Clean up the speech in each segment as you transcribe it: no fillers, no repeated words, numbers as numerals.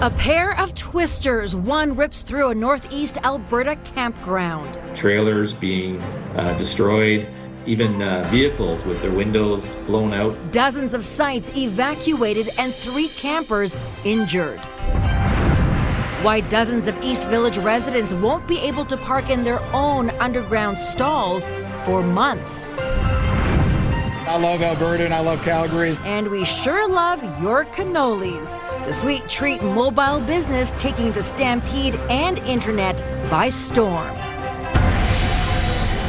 A pair of twisters. One rips through a northeast Alberta campground. Trailers being destroyed, even vehicles with their windows blown out. Dozens of sites evacuated and 3 campers injured. Why dozens of East Village residents won't be able to park in their own underground stalls for months. I love Alberta and I love Calgary. And we sure love your cannolis. The Sweet Treat mobile business taking the Stampede and internet by storm.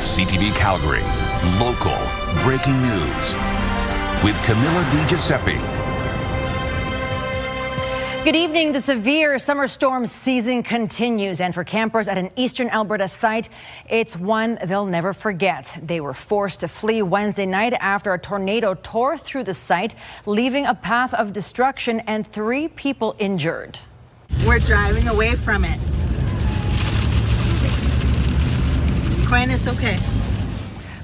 CTV Calgary, local breaking news with Camilla DiGiuseppe. Good evening. The severe summer storm season continues, and for campers at an eastern Alberta site, it's one they'll never forget. They were forced to flee Wednesday night after a tornado tore through the site, leaving a path of destruction and 3 people injured. We're driving away from it. Quinn, it's okay.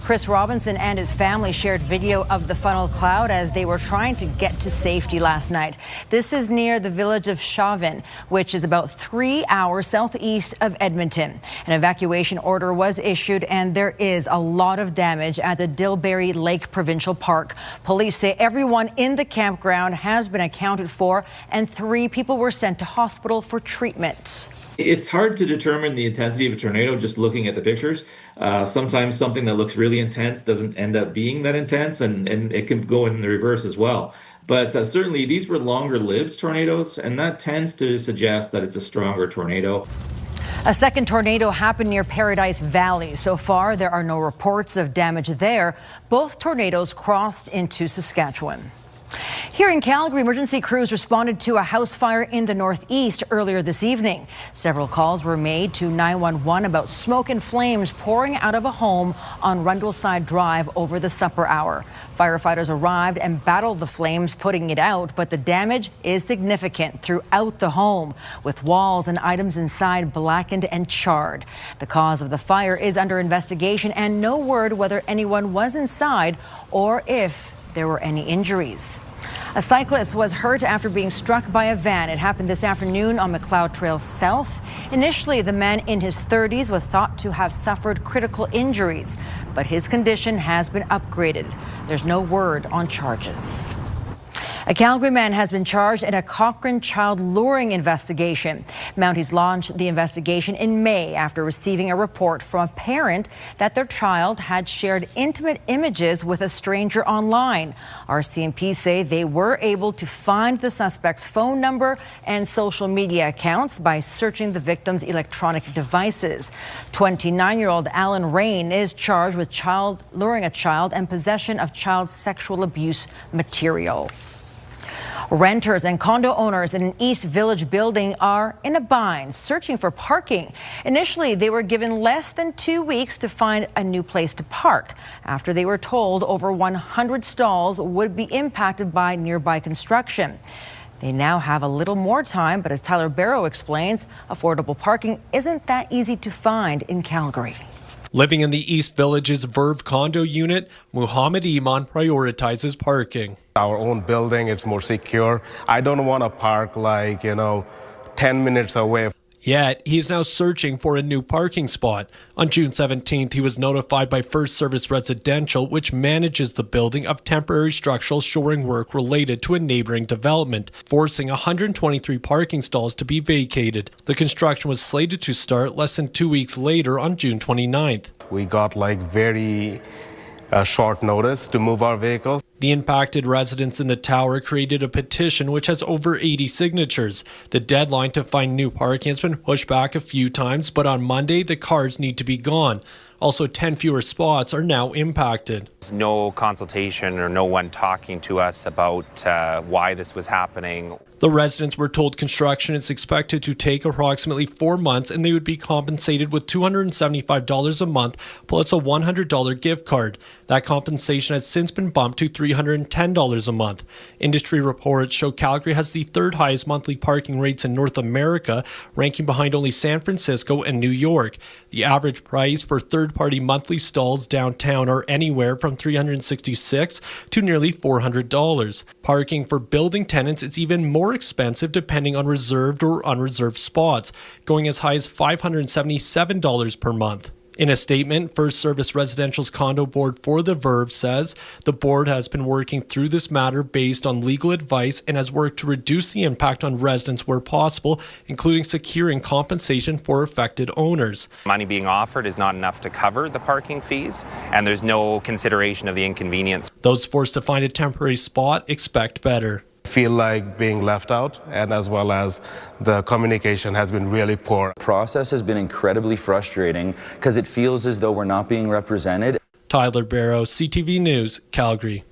Chris Robinson and his family shared video of the funnel cloud as they were trying to get to safety last night. This is near the village of Chauvin, which is about 3 hours southeast of Edmonton. An evacuation order was issued, and there is a lot of damage at the Dilberry Lake Provincial Park. Police say everyone in the campground has been accounted for, and 3 people were sent to hospital for treatment. It's hard to determine the intensity of a tornado just looking at the pictures. Sometimes something that looks really intense doesn't end up being that intense, and it can go in the reverse as well. But certainly these were longer-lived tornadoes, and that tends to suggest that it's a stronger tornado. A second tornado happened near Paradise Valley. So far, there are no reports of damage there. Both tornadoes crossed into Saskatchewan. Here in Calgary, emergency crews responded to a house fire in the northeast earlier this evening. Several calls were made to 911 about smoke and flames pouring out of a home on Rundleside Drive over the supper hour. Firefighters arrived and battled the flames, putting it out, but the damage is significant throughout the home, with walls and items inside blackened and charred. The cause of the fire is under investigation, and no word whether anyone was inside or if there were any injuries. A cyclist was hurt after being struck by a van. It happened this afternoon on McLeod Trail South. Initially, the man in his 30s was thought to have suffered critical injuries, but his condition has been upgraded. There's no word on charges. A Calgary man has been charged in a Cochrane child luring investigation. Mounties launched the investigation in May after receiving a report from a parent that their child had shared intimate images with a stranger online. RCMP say they were able to find the suspect's phone number and social media accounts by searching the victim's electronic devices. 29-year-old Alan Rain is charged with luring a child and possession of child sexual abuse material. Renters and condo owners in an East Village building are in a bind, searching for parking. Initially, they were given less than 2 weeks to find a new place to park after they were told over 100 stalls would be impacted by nearby construction. They now have a little more time, but as Tyler Barrow explains, affordable parking isn't that easy to find in Calgary. Living in the East Village's Verve condo unit, Muhammad Iman prioritizes parking. Our own building, it's more secure. I don't want to park 10 minutes away. Yet, he's now searching for a new parking spot. On June 17th, he was notified by First Service Residential, which manages the building, of temporary structural shoring work related to a neighboring development, forcing 123 parking stalls to be vacated. The construction was slated to start less than 2 weeks later on June 29th. We got very short notice to move our vehicles. The impacted residents in the tower created a petition which has over 80 signatures. The deadline to find new parking has been pushed back a few times, but on Monday, the cars need to be gone. Also, 10 fewer spots are now impacted. No consultation or no one talking to us about why this was happening. The residents were told construction is expected to take approximately 4 months, and they would be compensated with $275 a month plus a $100 gift card. That compensation has since been bumped to $310 a month. Industry reports show Calgary has the 3rd highest monthly parking rates in North America, ranking behind only San Francisco and New York. The average price for third third-party monthly stalls downtown are anywhere from $366 to nearly $400. Parking for building tenants is even more expensive depending on reserved or unreserved spots, going as high as $577 per month. In a statement, First Service Residential's condo board for the Verve says the board has been working through this matter based on legal advice and has worked to reduce the impact on residents where possible, including securing compensation for affected owners. Money being offered is not enough to cover the parking fees, and there's no consideration of the inconvenience. Those forced to find a temporary spot expect better. Feel like being left out, and as well as the communication has been really poor. The process has been incredibly frustrating because it feels as though we're not being represented. Tyler Barrow, CTV News, Calgary.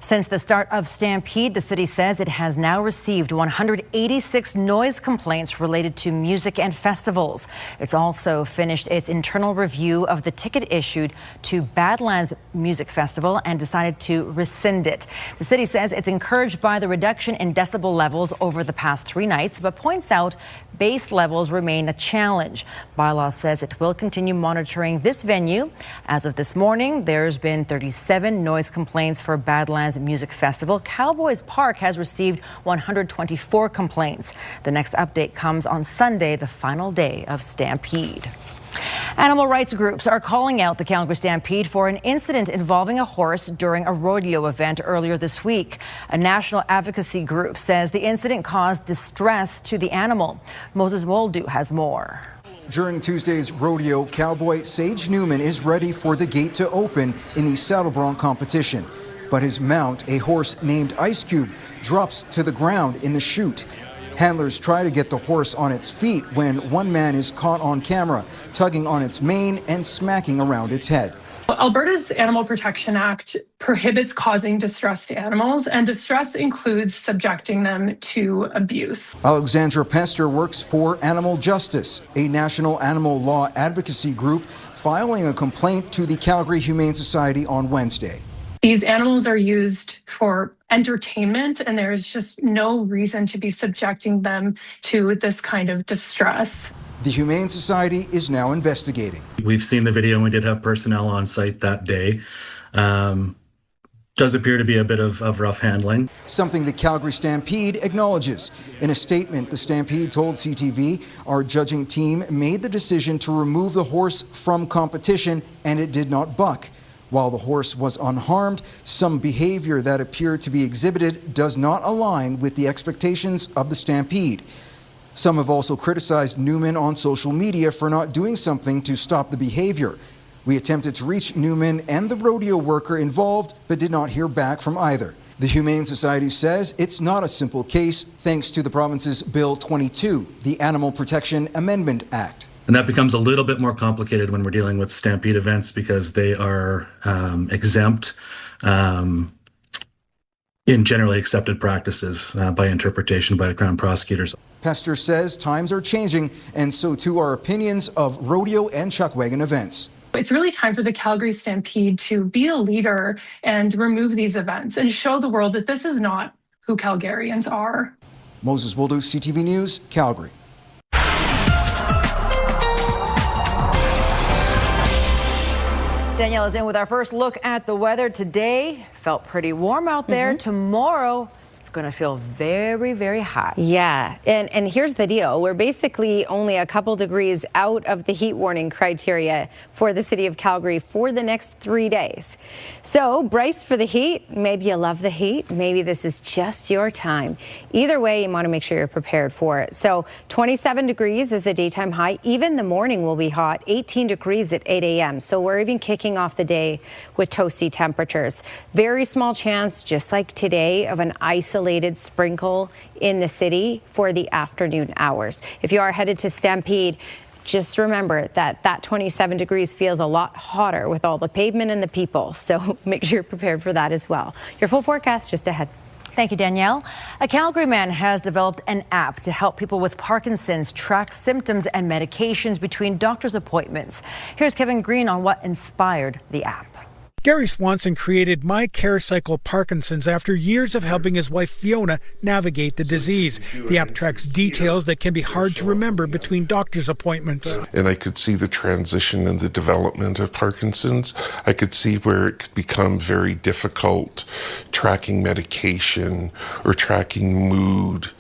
Since the start of Stampede, the city says it has now received 186 noise complaints related to music and festivals. It's also finished its internal review of the ticket issued to Badlands Music Festival and decided to rescind it. The city says it's encouraged by the reduction in decibel levels over the past 3 nights, but points out bass levels remain a challenge. Bylaw says it will continue monitoring this venue. As of this morning, there's been 37 noise complaints for Badlands Music Festival. Cowboys Park has received 124 complaints. The next update comes on Sunday, the final day of Stampede. Animal rights groups are calling out the Calgary Stampede for an incident involving a horse during a rodeo event earlier this week. A national advocacy group says the incident caused distress to the animal. Moses Woldu has more. During Tuesday's rodeo, cowboy Sage Newman is ready for the gate to open in the saddle bronc competition. But his mount, a horse named Ice Cube, drops to the ground in the chute. Handlers try to get the horse on its feet when one man is caught on camera, tugging on its mane and smacking around its head. Alberta's Animal Protection Act prohibits causing distress to animals, and distress includes subjecting them to abuse. Alexandra Pester works for Animal Justice, a national animal law advocacy group, filing a complaint to the Calgary Humane Society on Wednesday. These animals are used for entertainment, and there is just no reason to be subjecting them to this kind of distress. The Humane Society is now investigating. We've seen the video and we did have personnel on site that day. Does appear to be a bit of rough handling. Something the Calgary Stampede acknowledges. In a statement, the Stampede told CTV, our judging team made the decision to remove the horse from competition and it did not buck. While the horse was unharmed, some behavior that appeared to be exhibited does not align with the expectations of the Stampede. Some have also criticized Newman on social media for not doing something to stop the behavior. We attempted to reach Newman and the rodeo worker involved, but did not hear back from either. The Humane Society says it's not a simple case thanks to the province's Bill 22, the Animal Protection Amendment Act. And that becomes a little bit more complicated when we're dealing with Stampede events because they are exempt in generally accepted practices by interpretation by the Crown prosecutors. Pester says times are changing, and so too are opinions of rodeo and chuckwagon events. It's really time for the Calgary Stampede to be a leader and remove these events and show the world that this is not who Calgarians are. Moses Woldu, CTV News, Calgary. Danielle is in with our first look at the weather today. Felt pretty warm out there. Tomorrow, it's going to feel very, very hot. Yeah, and here's the deal. We're basically only a couple degrees out of the heat warning criteria for the city of Calgary for the next 3 days. So brace for the heat. Maybe you love the heat. Maybe this is just your time. Either way, you want to make sure you're prepared for it. So 27 degrees is the daytime high. Even the morning will be hot, 18 degrees at 8 a.m. So we're even kicking off the day with toasty temperatures. Very small chance, just like today, of an isolated sprinkle in the city for the afternoon hours. If you are headed to Stampede, just remember that 27 degrees feels a lot hotter with all the pavement and the people. So make sure you're prepared for that as well. Your full forecast just ahead. Thank you, Danielle. A Calgary man has developed an app to help people with Parkinson's track symptoms and medications between doctor's appointments. Here's Kevin Green on what inspired the app. Gary Swanson created My Care Cycle Parkinson's after years of helping his wife Fiona navigate the disease. The app tracks details that can be hard to remember between doctor's appointments. And I could see the transition and the development of Parkinson's. I could see where it could become very difficult tracking medication or tracking mood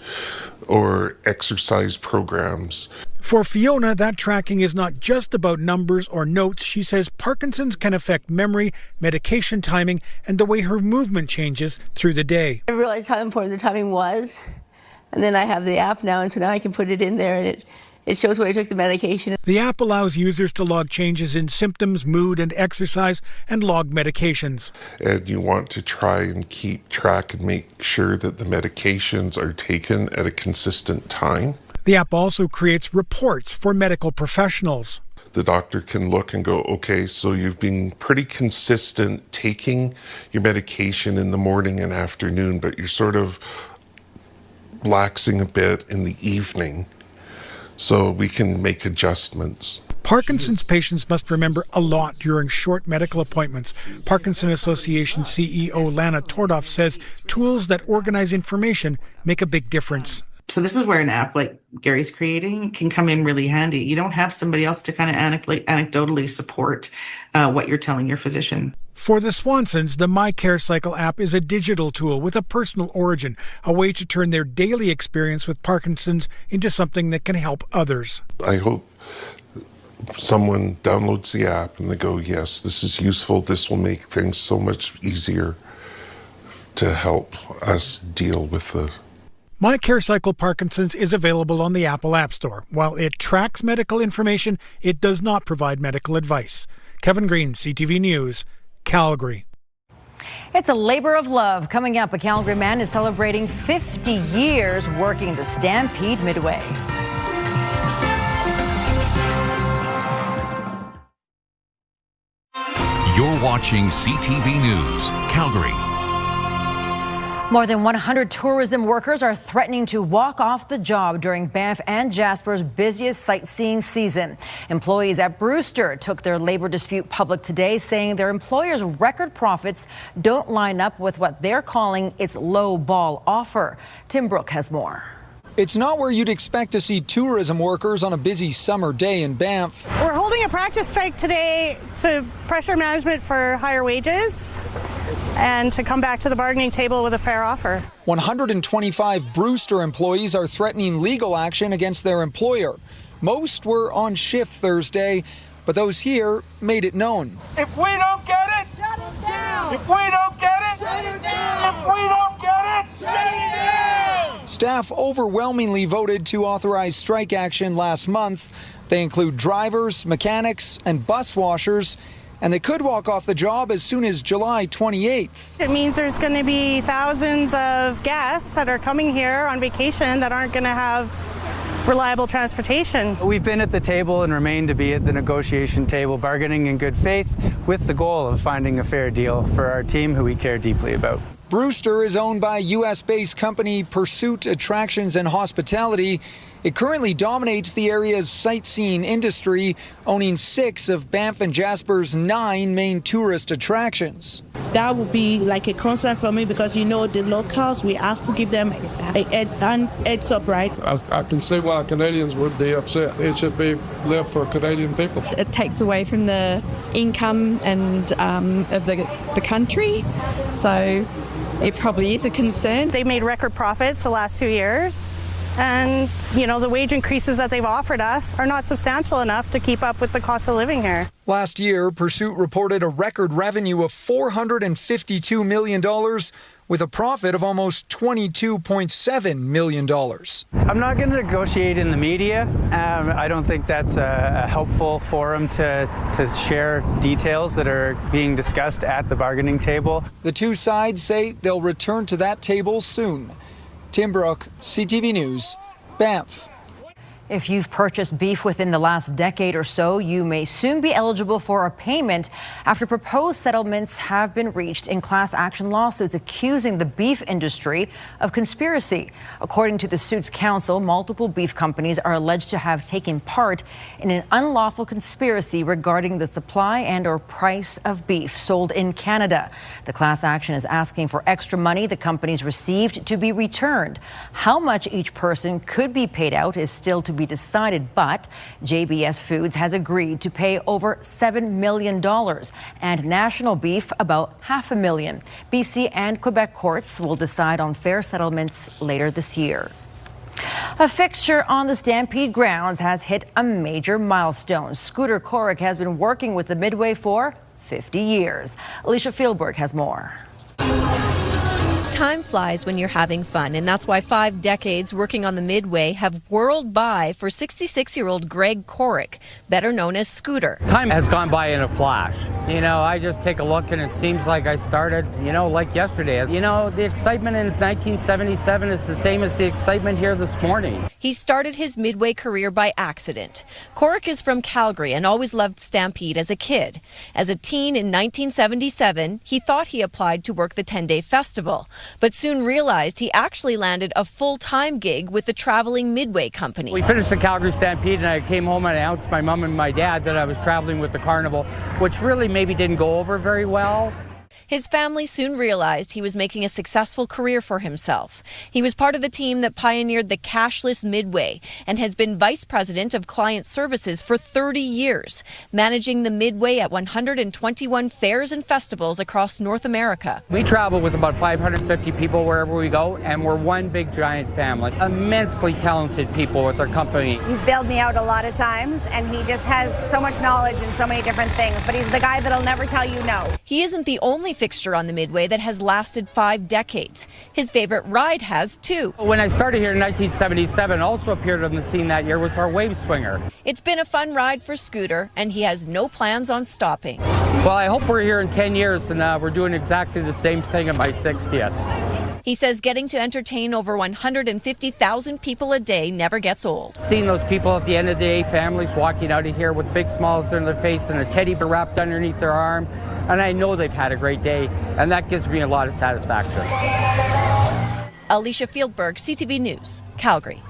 or exercise programs. For Fiona, that tracking is not just about numbers or notes. She says Parkinson's can affect memory, medication timing, and the way her movement changes through the day. I realized how important the timing was, and then I have the app now, and so now I can put it in there, and it shows when I took the medication. The app allows users to log changes in symptoms, mood, and exercise, and log medications. And you want to try and keep track and make sure that the medications are taken at a consistent time. The app also creates reports for medical professionals. The doctor can look and go, okay, so you've been pretty consistent taking your medication in the morning and afternoon, but you're sort of laxing a bit in the evening, so we can make adjustments. Parkinson's patients must remember a lot during short medical appointments. Parkinson Association CEO Lana Tordoff says tools that organize information make a big difference. So this is where an app like Gary's creating can come in really handy. You don't have somebody else to kind of anecdotally support what you're telling your physician. For the Swansons, the My Care Cycle app is a digital tool with a personal origin, a way to turn their daily experience with Parkinson's into something that can help others. I hope someone downloads the app and they go, yes, this is useful. This will make things so much easier to help us deal with the My Care Cycle Parkinson's is available on the Apple App Store. While it tracks medical information, it does not provide medical advice. Kevin Green, CTV News, Calgary. It's a labor of love. Coming up, a Calgary man is celebrating 50 years working the Stampede Midway. You're watching CTV News, Calgary. More than 100 tourism workers are threatening to walk off the job during Banff and Jasper's busiest sightseeing season. Employees at Brewster took their labor dispute public today, saying their employer's record profits don't line up with what they're calling its low ball offer. Tim Brooke has more. It's not where you'd expect to see tourism workers on a busy summer day in Banff. We're holding a practice strike today to pressure management for higher wages and to come back to the bargaining table with a fair offer. 125 Brewster employees are threatening legal action against their employer. Most were on shift Thursday, but those here made it known. If we don't get it, shut it down. If we don't get it, shut it down. If we don't get it, shut it down. Staff overwhelmingly voted to authorize strike action last month. They include drivers, mechanics, and bus washers, and they could walk off the job as soon as July 28th. It means there's going to be thousands of guests that are coming here on vacation that aren't going to have reliable transportation. We've been at the table and remain to be at the negotiation table, bargaining in good faith with the goal of finding a fair deal for our team who we care deeply about. Brewster is owned by U.S.-based company Pursuit Attractions and Hospitality. It currently dominates the area's sightseeing industry, owning 6 of Banff and Jasper's 9 main tourist attractions. That would be like a concern for me because, you know, the locals, we have to give them a heads up, right? I can see why Canadians would be upset. It should be left for Canadian people. It takes away from the income and of the country, so it probably is a concern. They made record profits the last 2 years. And, you know, the wage increases that they've offered us are not substantial enough to keep up with the cost of living here. Last year, Pursuit reported a record revenue of $452 million with a profit of almost $22.7 million. I'm not going to negotiate in the media. I don't think that's a helpful forum to share details that are being discussed at the bargaining table. The two sides say they'll return to that table soon. Tim Brooke, CTV News, Banff. If you've purchased beef within the last decade or so, you may soon be eligible for a payment after proposed settlements have been reached in class action lawsuits accusing the beef industry of conspiracy. According to the suits counsel, multiple beef companies are alleged to have taken part in an unlawful conspiracy regarding the supply and/or price of beef sold in Canada. The class action is asking for extra money the companies received to be returned. How much each person could be paid out is still to be decided, but JBS Foods has agreed to pay over $7 million and National Beef about $500,000. BC and Quebec courts will decide on fair settlements later this year. A fixture on the Stampede grounds has hit a major milestone. Scooter Corrick has been working with the Midway for 50 years. Alicia Fieldberg has more. Time flies when you're having fun, and that's why 5 decades working on the Midway have whirled by for 66-year-old Greg Corrick, better known as Scooter. Time has gone by in a flash. You know, I just take a look and it seems like I started, like yesterday. The excitement in 1977 is the same as the excitement here this morning. He started his Midway career by accident. Corrick is from Calgary and always loved Stampede as a kid. As a teen in 1977, he thought he applied to work the 10-day festival, but soon realized he actually landed a full-time gig with the traveling Midway company. We finished the Calgary Stampede and I came home and announced my mom and my dad that I was traveling with the carnival, which really maybe didn't go over very well. His family soon realized he was making a successful career for himself. He was part of the team that pioneered the cashless Midway and has been vice president of client services for 30 years, managing the Midway at 121 fairs and festivals across North America. We travel with about 550 people wherever we go, and we're one big giant family. Immensely talented people with our company. He's bailed me out a lot of times, and he just has so much knowledge in so many different things, but he's the guy that'll never tell you no. He isn't the only fixture on the Midway that has lasted 5 decades. His favorite ride has too. When I started here in 1977, also appeared on the scene that year was our wave swinger. It's been a fun ride for Scooter, and he has no plans on stopping. Well, I hope we're here in 10 years and we're doing exactly the same thing at my 60th. He says getting to entertain over 150,000 people a day never gets old. Seeing those people at the end of the day, families walking out of here with big smiles on their face and a teddy bear wrapped underneath their arm, and I know they've had a great day, and that gives me a lot of satisfaction. Alicia Fieldberg, CTV News, Calgary.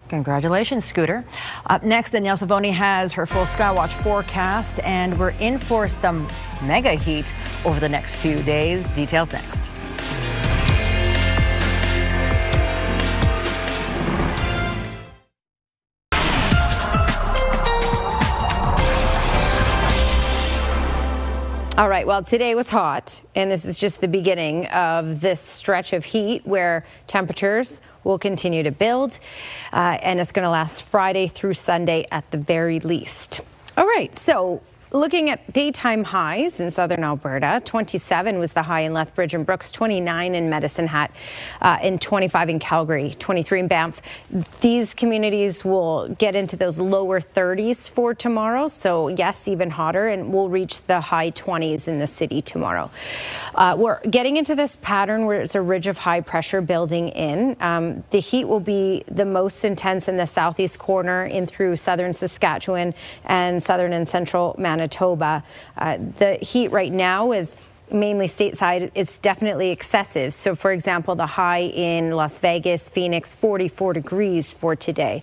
Congratulations, Scooter. Up next, Danielle Savoni has her full Skywatch forecast, and we're in for some mega heat over the next few days. Details next. All right, well, today was hot, and this is just the beginning of this stretch of heat where temperatures will continue to build, and it's going to last Friday through Sunday at the very least. All right, so looking at daytime highs in southern Alberta, 27 was the high in Lethbridge and Brooks, 29 in Medicine Hat, and 25 in Calgary, 23 in Banff. These communities will get into those lower 30s for tomorrow, so yes, even hotter, and we'll reach the high 20s in the city tomorrow. We're getting into this pattern where it's a ridge of high pressure building in. The heat will be the most intense in the southeast corner in through southern Saskatchewan and southern and central Manitoba. The heat right now is mainly stateside. It's definitely excessive. So, for example, the high in Las Vegas, Phoenix, 44 degrees for today.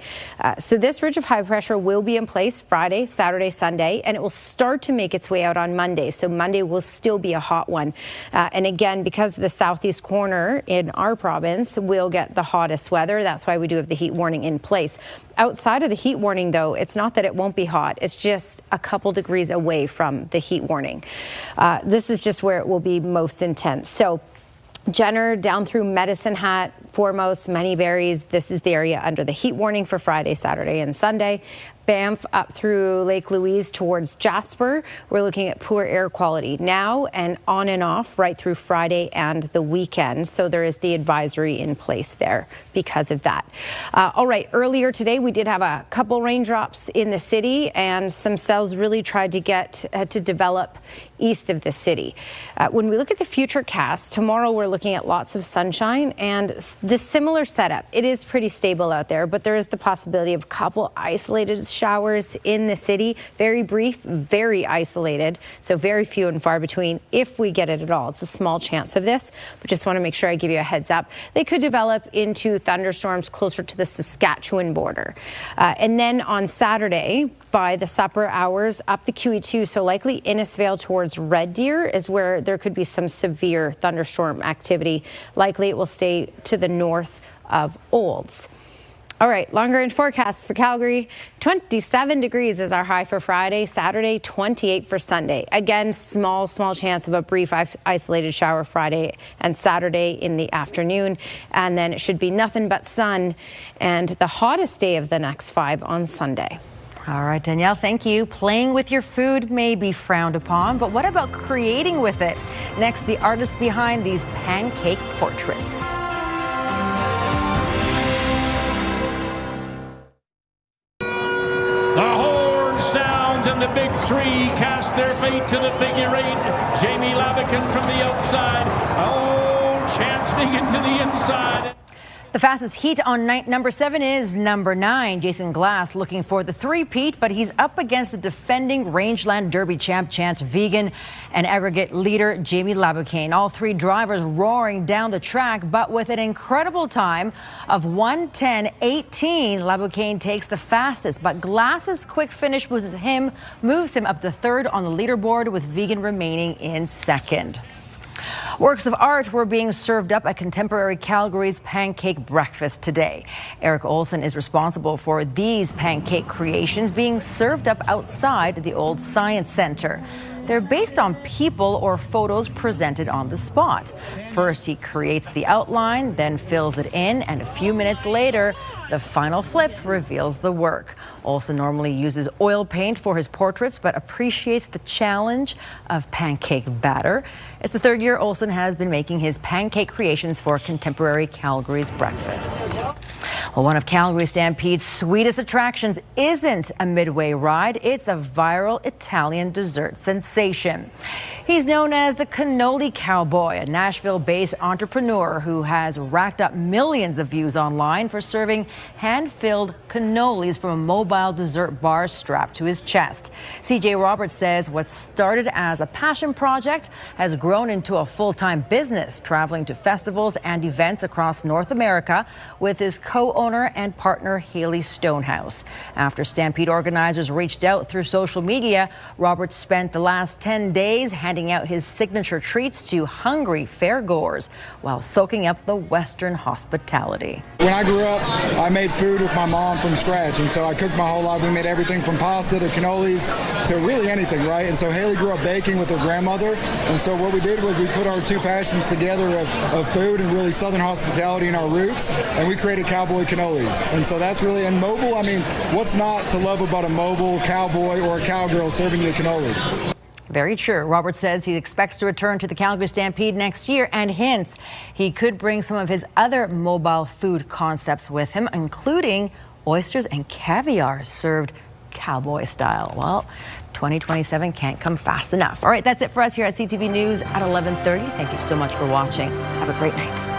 So this ridge of high pressure will be in place Friday, Saturday, Sunday, and it will start to make its way out on Monday. So Monday will still be a hot one. And again, because the southeast corner in our province will get the hottest weather, that's why we do have the heat warning in place. Outside of the heat warning, though, it's not that it won't be hot. It's just a couple degrees away from the heat warning. This is just where it will be most intense. So Jenner down through Medicine Hat, foremost, many berries. This is the area under the heat warning for Friday, Saturday, and Sunday. Banff up through Lake Louise towards Jasper. We're looking at poor air quality now and on and off right through Friday and the weekend. So there is the advisory in place there because of that. All right, earlier today we did have a couple raindrops in the city, and some cells really tried to get to develop east of the city. When we look at the future cast, tomorrow we're looking at lots of sunshine and this similar setup. It is pretty stable out there, but there is the possibility of a couple isolated showers in the city. Very brief, very isolated, so very few and far between if we get it at all. It's a small chance of this, but just want to make sure I give you a heads up. They could develop into thunderstorms closer to the Saskatchewan border. And then on Saturday, by the supper hours, up the QE2, so likely Innisfail towards Red Deer is where there could be some severe thunderstorm activity. Likely it will stay to the north of Olds. All right, longer range forecast for Calgary. 27 degrees is our high for Friday. Saturday, 28 for Sunday. Again, small chance of a brief isolated shower Friday and Saturday in the afternoon. And then it should be nothing but sun and the hottest day of the next 5 on Sunday. All right, Danielle, thank you. Playing with your food may be frowned upon, but what about creating with it? Next, the artist behind these pancake portraits. The horn sounds and the big three cast their fate to the figure 8. Jamie Labakan from the outside. Oh, chancing into the inside. The fastest heat on night number 7 is number 9. Jason Glass looking for the three-peat, but he's up against the defending Rangeland Derby champ Chance Vegan and aggregate leader Jamie Laboucaine. All 3 drivers roaring down the track, but with an incredible time of 1:10.18. Laboucaine takes the fastest, but Glass's quick finish moves him up to 3rd on the leaderboard, with Vegan remaining in 2nd. Works of art were being served up at Contemporary Calgary's Pancake Breakfast today. Eric Olson is responsible for these pancake creations being served up outside the old Science Centre. They're based on people or photos presented on the spot. First, he creates the outline, then fills it in, and a few minutes later, the final flip reveals the work. Olson normally uses oil paint for his portraits, but appreciates the challenge of pancake batter. It's the 3rd year Olson has been making his pancake creations for Contemporary Calgary's breakfast. Well, one of Calgary's Stampede's sweetest attractions isn't a Midway ride. It's a viral Italian dessert sensation. He's known as the Cannoli Cowboy, a Nashville-based entrepreneur who has racked up millions of views online for serving hand-filled cannolis from a mobile dessert bar strapped to his chest. CJ Roberts says what started as a passion project has grown into a full-time business, traveling to festivals and events across North America with his co-owner and partner Haley Stonehouse. After Stampede organizers reached out through social media, Roberts spent the last 10 days handing out his signature treats to hungry fairgoers while soaking up the Western hospitality. When I grew up, I made food with my mom from scratch, and so I cooked my whole life. We made everything from pasta to cannolis to really anything, right? And so Haley grew up baking with her grandmother, and so what we did was we put our 2 passions together of food and really Southern hospitality in our roots, and we created Cowboy Cannolis. And so that's really, and mobile, I mean, what's not to love about a mobile cowboy or a cowgirl serving you a cannoli? Very true. Roberts says he expects to return to the Calgary Stampede next year and hints he could bring some of his other mobile food concepts with him, including oysters and caviar served cowboy style. Well, 2027 can't come fast enough. All right, that's it for us here at CTV News at 11:30. Thank you so much for watching. Have a great night.